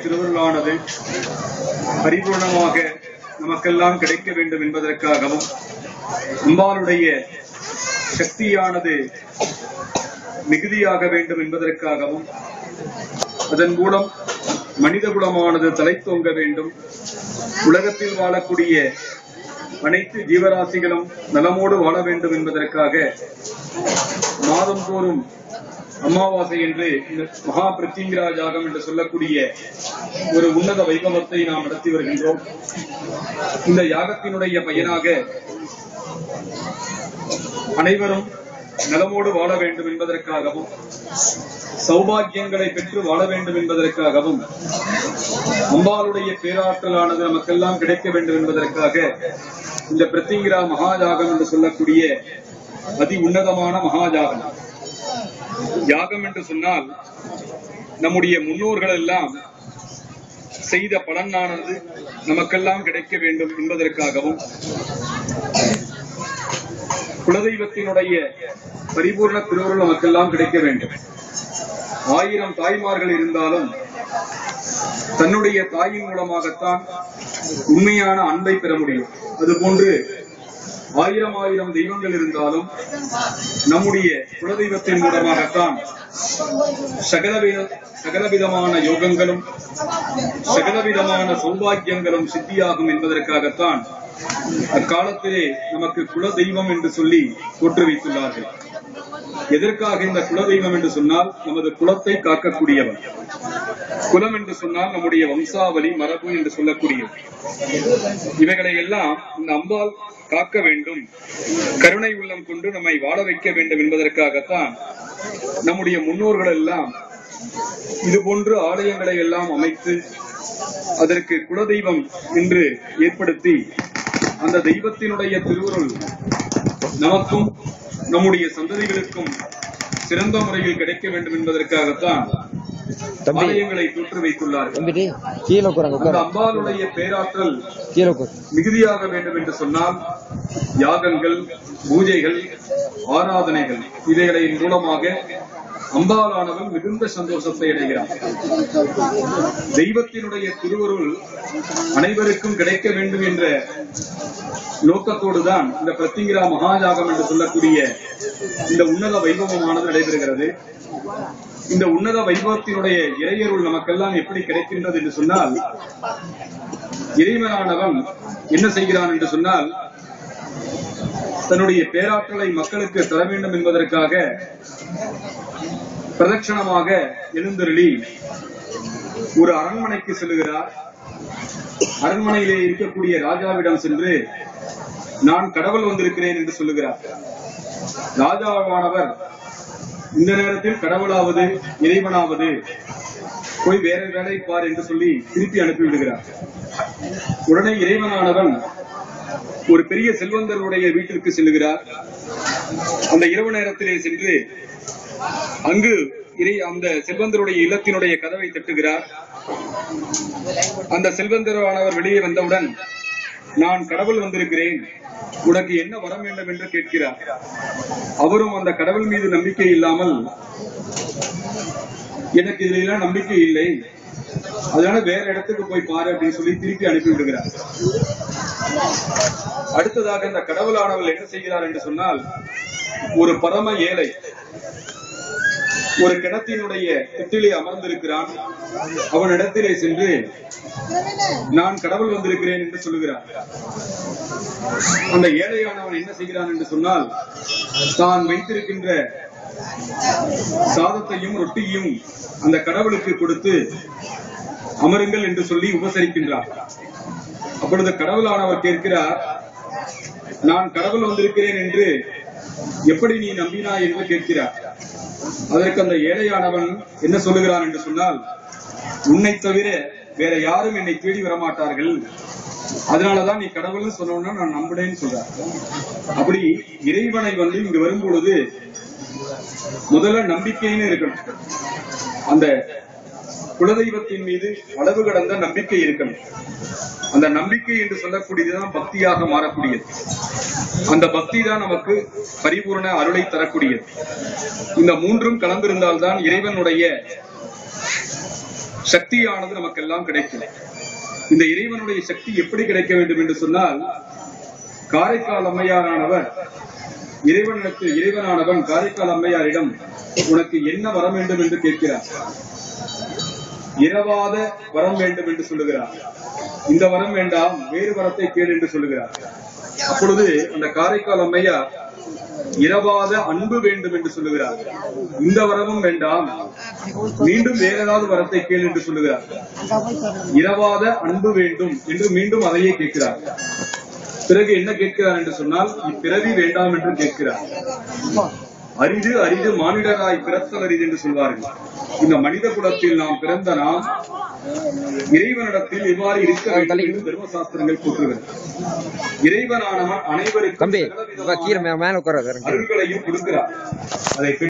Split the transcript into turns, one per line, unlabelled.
திருவருளானது பரிபூர்ணமாக நமக்கெல்லாம் கிடைக்க வேண்டும் என்பதற்காகவும் அம்பாளுடைய சக்தியானது மிகுதியாக வேண்டும் என்பதற்காகவும் அதன் மூலம் மனித குலமானது தலைத்தோங்க வேண்டும், உலகத்தில் வாழக்கூடிய அனைத்து ஜீவராசிகளும் நலமோடு வாழ வேண்டும் என்பதற்காக மாதந்தோறும் அமாவாசை என்று இந்த மகா பிருத்திங்கிரா யாகம் என்று சொல்லக்கூடிய ஒரு உன்னத வைபவத்தை நாம் நடத்தி வருகின்றோம். இந்த யாகத்தினுடைய பயனாக அனைவரும் நலமோடு வாழ வேண்டும் என்பதற்காகவும் சௌபாகியங்களை பெற்று வாழ வேண்டும் என்பதற்காகவும் அம்பாளுடைய பேராற்றலானது நமக்கெல்லாம் கிடைக்க வேண்டும் என்பதற்காக இந்த பிருத்திங்கிரா மகாயாகம் என்று சொல்லக்கூடிய அதி உன்னதமான மகாயாகம். யாகம் என்று சொன்னால் நம்முடைய முன்னோர்கள் எல்லாம் செய்த பலனானது நமக்கெல்லாம் கிடைக்க வேண்டும் என்பதற்காகவும் குலதெய்வத்தினுடைய பரிபூர்ண திருவருள் நமக்கெல்லாம் கிடைக்க வேண்டும். 1000 தாய்மார்கள் இருந்தாலும் தன்னுடைய தாயின் மூலமாகத்தான் உண்மையான அன்பை பெற முடியும். அதுபோன்று 1000 தெய்வங்கள் இருந்தாலும் நம்முடைய குலதெய்வத்தின் மூலமாகத்தான் சகலவிதமான யோகங்களும் சகலவிதமான சௌபாகியங்களும் சித்தியாகும் என்பதற்காகத்தான் அக்காலத்திலே நமக்கு குலதெய்வம் என்று சொல்லி தோற்றுவித்துள்ளார்கள். எதற்காக இந்த குலதெய்வம் என்று சொன்னால் நமது குலத்தை காக்கக்கூடியவர். குலம் என்று சொன்னால் நம்முடைய வம்சாவளி மரபு என்று சொல்லக்கூடியவர். இவைகளை எல்லாம் இந்த அம்பாள் காக்க வேண்டும், கருணை உள்ளம் கொண்டு நம்மை வாழ வைக்க வேண்டும் என்பதற்காகத்தான் நம்முடைய முன்னோர்கள் எல்லாம் இதுபோன்று ஆலயங்களை எல்லாம் அமைத்து அதற்கு குலதெய்வம் என்று ஏற்படுத்தி அந்த தெய்வத்தினுடைய திருவருள் நமக்கும் நம்முடைய சந்ததிகளுக்கும் சிறந்த முறையில் கிடைக்க வேண்டும் என்பதற்காகத்தான் ஆலயங்களை தோற்று வைத்துள்ளார்கள். அந்த அம்பாளுடைய பேராற்றல் மிகுதியாக வேண்டும் என்று சொன்னால் யாகங்கள், பூஜைகள், ஆராதனைகள் இவைகளின் மூலமாக அம்பாளானவள் மிகுந்த சந்தோஷத்தை அடைகிறார். தெய்வத்தினுடைய திருவருள் அனைவருக்கும் கிடைக்க வேண்டும் என்ற நோக்கத்தோடுதான் இந்த பிருத்திங்கிரா மகாயாகம் என்று சொல்லக்கூடிய இந்த உன்னத வைபவமானது நடைபெறுகிறது. இந்த உன்னத வைபவத்தினுடைய இறையருள் நமக்கெல்லாம் எப்படி கிடைக்கின்றது என்று சொன்னால், இறைவனானவன் என்ன செய்கிறான் என்று சொன்னால் தன்னுடைய பேராற்றலை மக்களுக்கு தர வேண்டும் என்பதற்காக பிரதட்சணமாக எழுந்தருளி ஒரு அரண்மனைக்கு செல்லுகிறார். அரண்மனையிலே இருக்கக்கூடிய ராஜாவிடம் சென்று நான் கடவுள் வந்திருக்கிறேன் என்று சொல்லுகிறார். ராஜாவானவர் இந்த நேரத்தில் கடவுளாவது இறைவனாவது போய் வேற வேலை பார் என்று சொல்லி திருப்பி அனுப்பிவிடுகிறார். உடனே இறைவனானவன் ஒரு பெரிய செல்வந்தருடைய வீட்டிற்கு செல்லுகிறார். அந்த இரவு நேரத்திலே சென்று அங்கு அந்த செல்வந்தருடைய இல்லத்தினுடைய கதவை தட்டுகிறார். அந்த செல்வந்தரானவர் வெளியே வந்தவுடன் நான் கடவுள் வந்திருக்கிறேன், உனக்கு என்ன வர வேண்டும் என்று கேட்கிறார். அவரும் அந்த கடவுள் மீது நம்பிக்கை இல்லாமல் எனக்கு இதிலெல்லாம் நம்பிக்கை இல்லை, அதனால வேற இடத்துக்கு போய் பாரு அப்படின்னு சொல்லி திருப்பி அனுப்பி விடுகிறார். அடுத்ததாக அந்த கடவுளானவள் என்ன செய்கிறார் என்று சொன்னால், ஒரு பரம ஏழை ஒரு கிணத்தினுடைய திட்டிலே அமர்ந்திருக்கிறான். அவனிடத்திலே சென்று நான் கடவுள் வந்திருக்கிறேன் என்று சொல்லுகிறார். அந்த ஏழையானவன் என்ன செய்கிறான் என்று சொன்னால், தான் வைத்திருக்கின்ற சாதத்தையும் ரொட்டியும் அந்த கடவுளுக்கு கொடுத்து அமருங்கள் என்று சொல்லி உபசரிக்கின்றார். அப்பொழுது கடவுளானவர் கேட்கிறார், நான் கடவுள் வந்திருக்கிறேன் என்று எப்படி நீ நம்பினாய் என்று கேட்கிறார். அதற்கு அந்த ஏழையானவன் என்ன சொல்லுகிறான் என்று சொன்னால், உன்னை தவிர வேற யாரும் என்னை தேடி வரமாட்டார்கள், அதனாலதான் நீ கடவுள்னு சொன்னோன்னா நான் நம்புறேன்னு சொல்றார். அப்படி இறைவனை இங்கு வரும்பொழுது முதல்ல நம்பிக்கைன்னு இருக்கணும். அந்த குலதெய்வத்தின் மீது அளவு கடந்த நம்பிக்கை இருக்கணும். அந்த நம்பிக்கை என்று சொல்லக்கூடியதுதான் பக்தியாக மாறக்கூடியது. அந்த பக்தி தான் நமக்கு பரிபூர்ண அருளை தரக்கூடியது. இந்த மூன்றும் கலந்திருந்தால்தான் இறைவனுடைய சக்தியானது நமக்கெல்லாம் கிடைக்கும். இந்த இறைவனுடைய சக்தி எப்படி கிடைக்க வேண்டும் என்று சொன்னால், காரைக்கால் அம்மையாரானவர் இறைவனானவன் காரைக்கால் அம்மையாரிடம் உனக்கு என்ன வரம் வேண்டும் என்று கேட்கிறார். இரவாத வரம் வேண்டும் என்று சொல்லுகிறார். இந்த வரம் வேண்டாம், வேறு வரத்தை கேள் என்று சொல்லுகிறார். அப்பொழுது அந்த காரைக்கால் அம்மையார் இரவாத அன்பு வேண்டும் என்று சொல்லுகிறார். இந்த வரமும் வேண்டாம், மீண்டும் வேற ஏதாவது வரத்தை கேள் என்று சொல்லுகிறார். இரவாத அன்பு வேண்டும் என்று மீண்டும் அதையே கேட்கிறார். பிறகு என்ன கேட்கிறார் என்று சொன்னால், இப்பிறவி வேண்டாம் என்று கேட்கிறார். அரிது அரிது மானிடராய் பிறத்தல் அரிது என்று சொல்வார்கள். இந்த மனித குலத்தில் நாம் பிறந்த நாம் இறைவனிடத்தில் இவ்வாறு இருக்க வேண்டும் என்று தர்மசாஸ்திரங்கள் கூறுகிறது. இறைவனானவன் அனைவருக்கும் அருள்களையும் கொடுக்கிறார். அதை